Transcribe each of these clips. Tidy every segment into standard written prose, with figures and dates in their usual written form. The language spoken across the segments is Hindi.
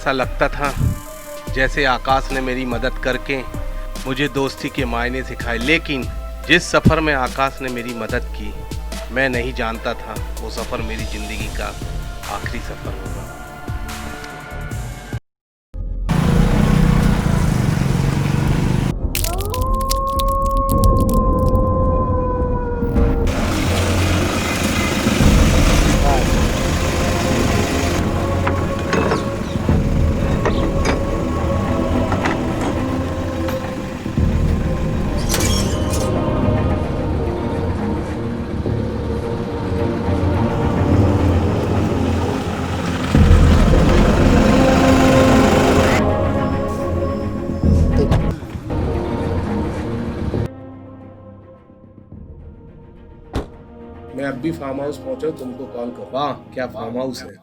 ऐसा लगता था जैसे आकाश ने मेरी मदद करके मुझे दोस्ती के मायने सिखाए, लेकिन जिस सफ़र में आकाश ने मेरी मदद की, मैं नहीं जानता था वो सफ़र मेरी ज़िंदगी का आखिरी सफ़र होगा। मैं अब भी फार्म हाउस पहुंचा, तुमको कॉल कर। वाह, क्या फार्म हाउस है।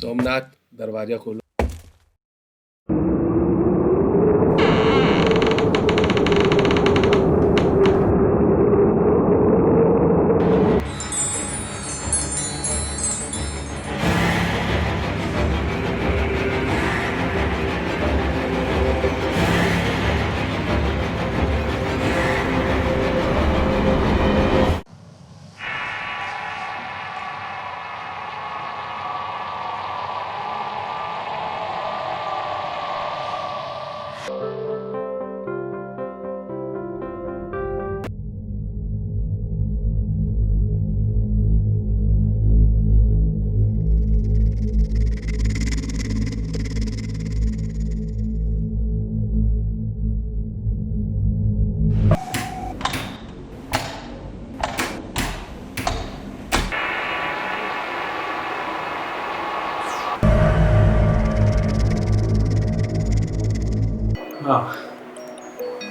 सोमनाथ, दरवाजा खोलो।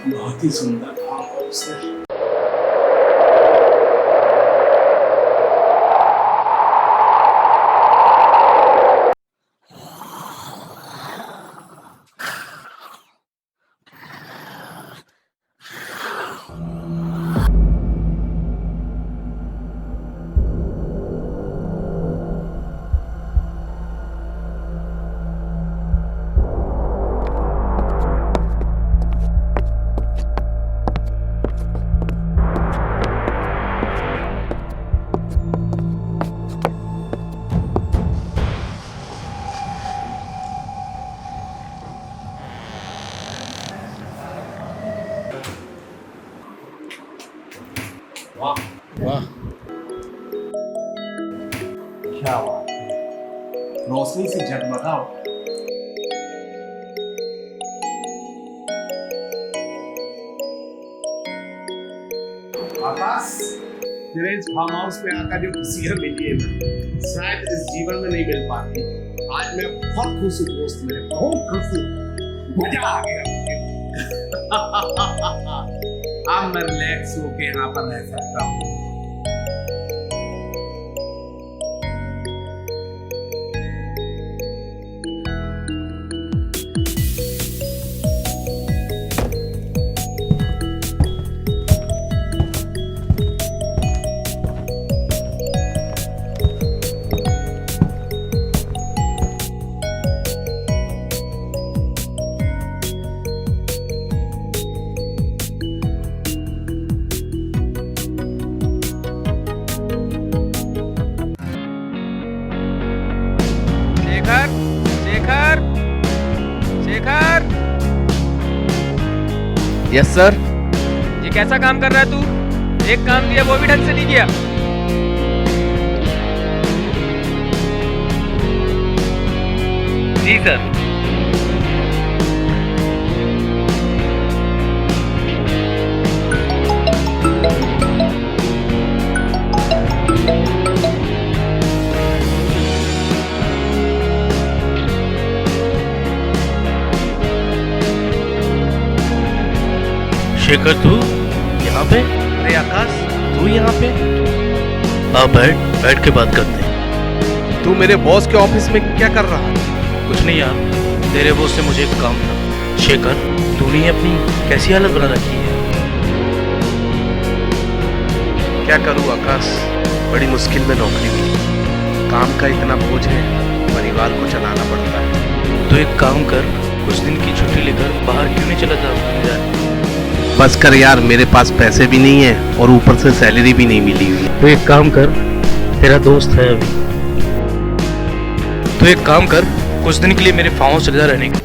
बहुत ही सुंदर फार्म हाउस है। वाह वाह, क्या बात है, रोशनी से जगमगाओ। आकाश, तेरे इस फार्म हाउस में आकर जो खुशियां मिली है ना, शायद इस जीवन में नहीं मिल पाती। आज मैं बहुत खुश हूँ दोस्त, मेरे बहुत खुश हूँ, मजा आ गया। अब मैं रिलैक्स होके यहाँ पर रह सकता हूँ। शेखर, शेखर। Yes sir. ये कैसा काम कर रहा है तू? एक काम दिया वो भी ढंग से नहीं किया। जी सर। शेखर, तू यहाँ पे? अरे आकाश, तू यहाँ पे? हाँ, बैठ के बात करते हैं। तू मेरे बॉस के ऑफिस में क्या कर रहा है? कुछ नहीं यार, तेरे बॉस से मुझे एक काम था। शेखर, तूने अपनी कैसी हालत बना रखी है? क्या करूँ आकाश, बड़ी मुश्किल में नौकरी मिली। काम का इतना बोझ है, परिवार को चलाना पड़ता है। तो एक काम कर, कुछ दिन की छुट्टी लेकर बाहर क्यों नहीं चला जाता? बस कर यार, मेरे पास पैसे भी नहीं है और ऊपर से सैलरी भी नहीं मिली हुई। तो एक काम कर, तेरा दोस्त है अभी, तो एक काम कर, कुछ दिन के लिए मेरे फार्म हाउस चले जा रहने के।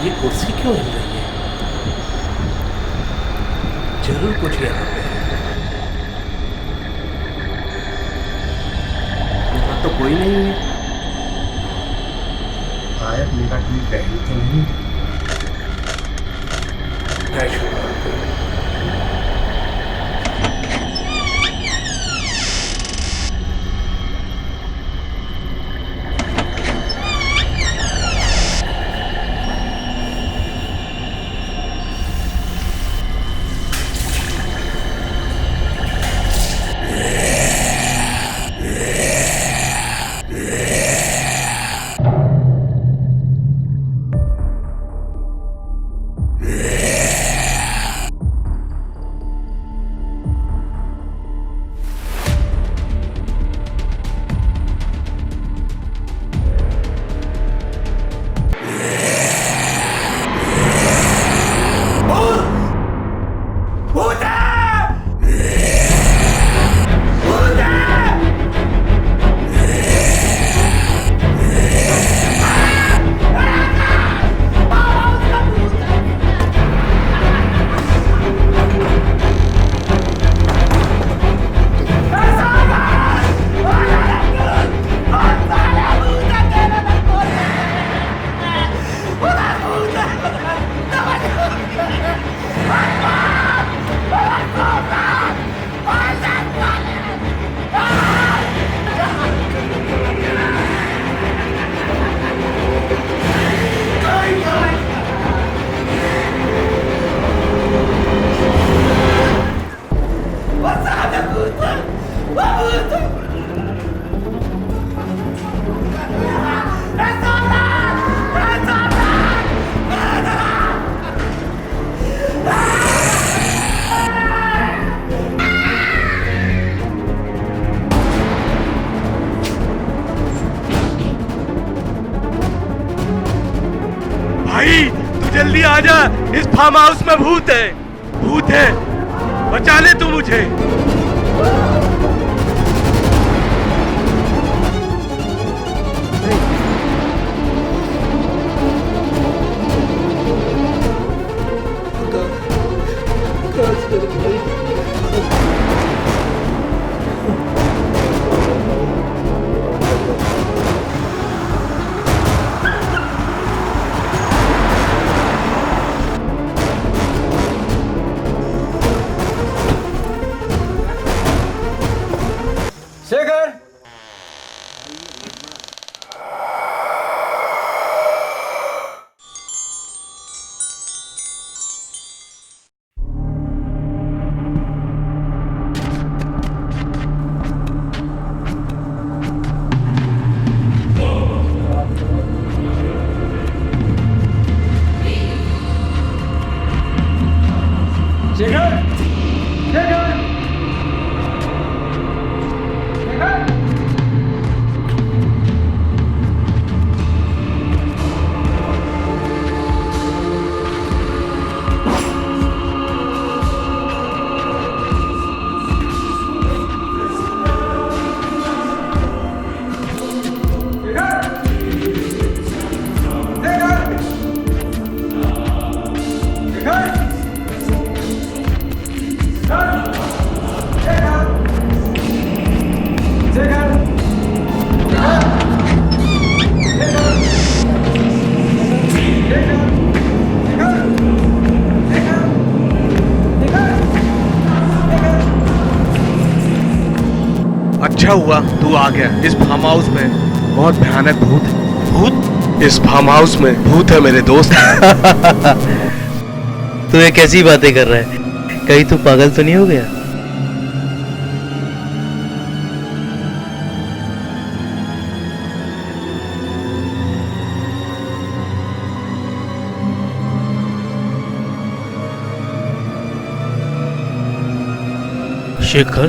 ये कुर्सी क्यों हिल रही है? जरूर कुछ यहाँ पे है। यहाँ तो कोई नहीं है। शायद मेरा कोई पहलू तो नहीं। क्या शुरू? भाई तू जल्दी आ जा, इस फार्म हाउस में भूत है, भूत है, बचा ले तू मुझे। अच्छा हुआ तू आ गया। इस फार्म हाउस में बहुत भयानक भूत है। भूत? इस फार्म हाउस में भूत है मेरे दोस्त। तू ये कैसी बातें कर रहा है? कहीं तू पागल तो नहीं हो गया? शेखर,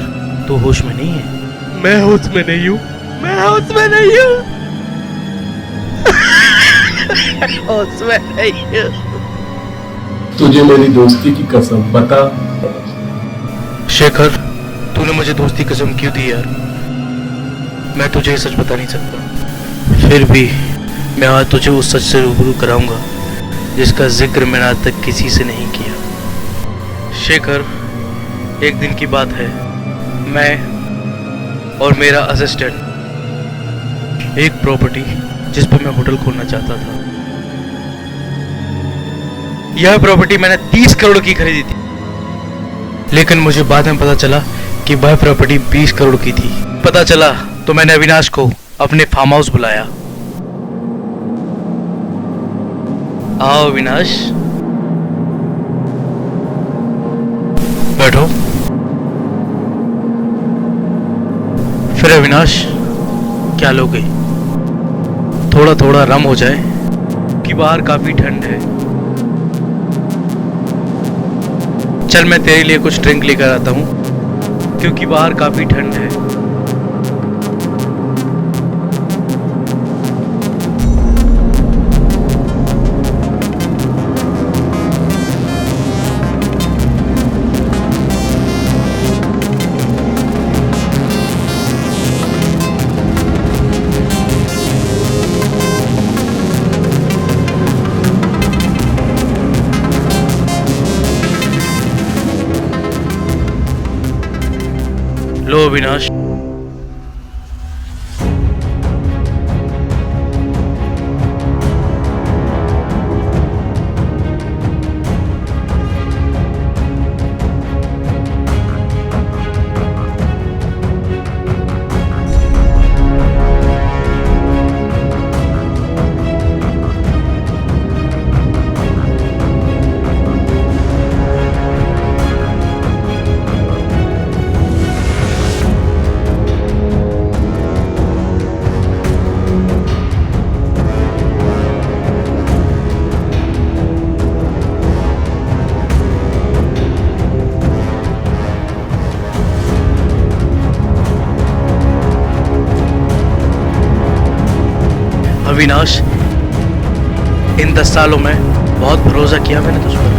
तू होश में नहीं है? मैं होश में नहीं हूँ, मैं होश में नहीं हूँ। होश में नहीं है। तुझे मेरी दोस्ती की कसम बता। शेखर, तूने मुझे दोस्ती कसम क्यों दी यार? मैं तुझे ये सच बता नहीं सकता। फिर भी मैं आज तुझे उस सच से रूबरू कराऊंगा जिसका जिक्र मैंने आज तक किसी से नहीं किया। शेखर, एक दिन की बात है, मैं और मेरा असिस्टेंट एक प्रॉपर्टी जिस पर मैं होटल खोलना चाहता था। यह प्रॉपर्टी मैंने 30 करोड़ की खरीदी थी, लेकिन मुझे बाद में पता चला कि वह प्रॉपर्टी 20 करोड़ की थी। पता चला तो मैंने अविनाश को अपने फार्म हाउस बुलाया। आओ अविनाश, बैठो। फिर अविनाश, क्या लोगे? थोड़ा थोड़ा रम हो जाए कि बाहर काफी ठंड है। चल मैं तेरे लिए कुछ ड्रिंक लेकर आता हूँ, क्योंकि बाहर काफी ठंड है। लो अविनाश। अविनाश, इन 10 सालों में बहुत भरोसा किया मैंने तुझ पर।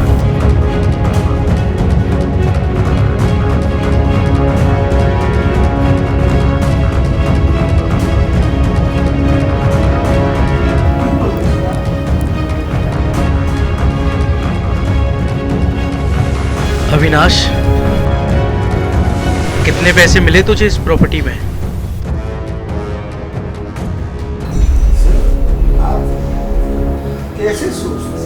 अविनाश, कितने पैसे मिले तुझे इस प्रॉपर्टी में? कैसे सोचते?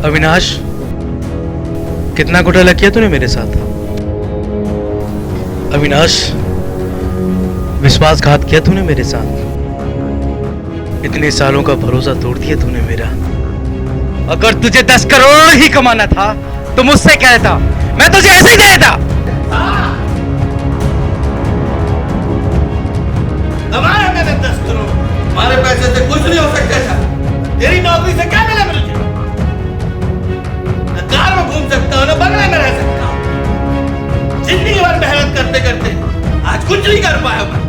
अविनाश, कितना घोटाला किया तूने मेरे साथ? अविनाश, विश्वासघात किया तूने मेरे साथ। इतने सालों का भरोसा तोड़ दिया तूने मेरा। अगर तुझे 10 करोड़ ही कमाना था तो मुझसे कहता, मैं तुझे ऐसे ही दे देता। हमारा मैंने 10 करोड़, हमारे पैसे से कुछ नहीं हो सकता था। तेरी नौकरी से क्या मिला मुझे? न कार में घूम सकता हूँ, न बंगले में रह सकता हूँ। जिंदगी भर मेहनत करते करते आज कुछ नहीं कर पाया मैं।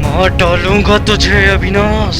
मार डालूंगा तुझे अविनाश।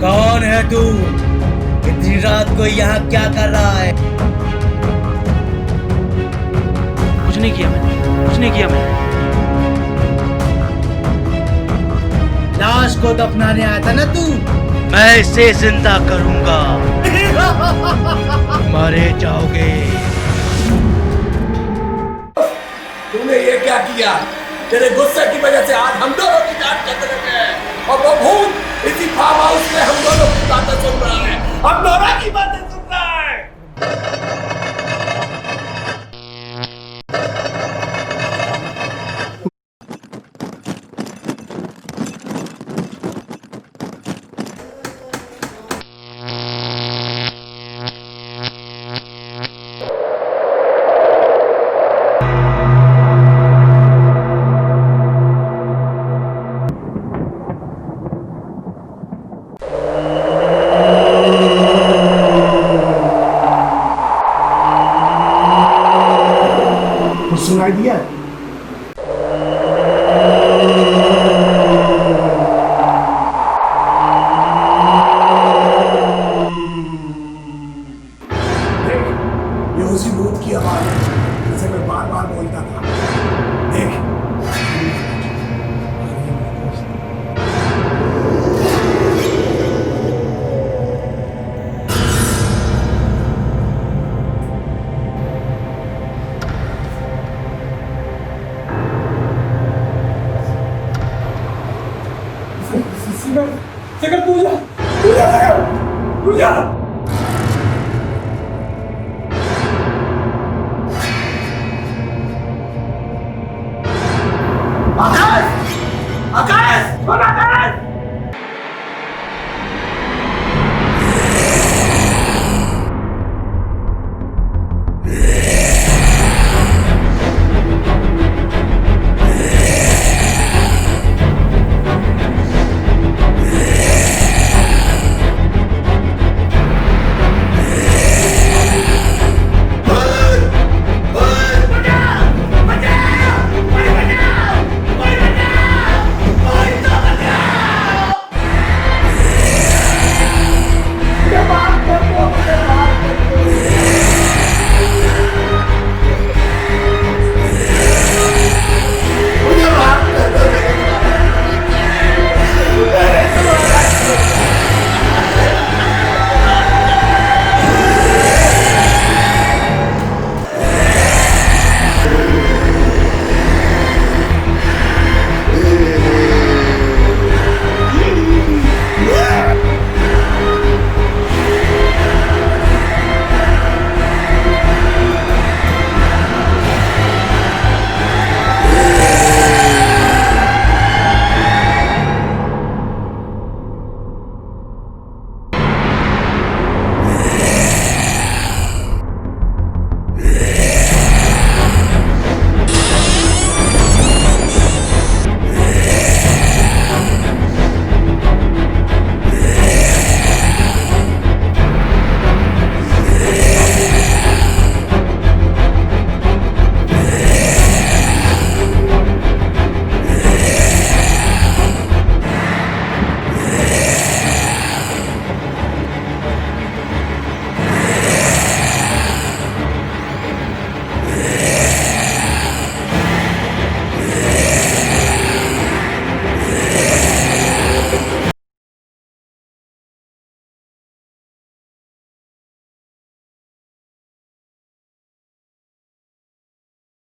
कौन है तू? इतनी रात को यहाँ क्या कर रहा है? कुछ नहीं किया मैंने। लाश को दफनाने आया था ना तू? मैं इसे जिंदा करूंगा। मारे जाओगे। तूने ये क्या किया? तेरे गुस्से की वजह से आज हम दोनों की जान खतरे में है और वो भूत इसी फार्म हाउस में हम दोनों की बातें सुन रहा है, हम दोनों की बातें सुन रहा है। कुछ सुनाई दिया? ये उसी भूत की आवाज है जिसे मैं बार बार बोलता था। देख, पूजा, पूजा, पूजा, पूजा।